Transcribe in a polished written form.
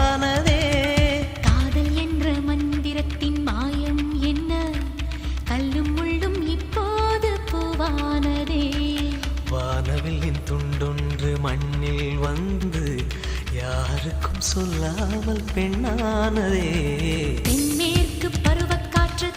உண்டானதே. காதல் என்ற மந்திரத்தின் மாயம் என்ன, கல்லும் முள்ளும் இப்போது பூவானதே. வானவில்லின் துண்டொன்று மண்ணில் வந்து யாருக்கும் சொல்லாமல் பெண்ணானதே. தென்மேற்கு பருவக்காற்று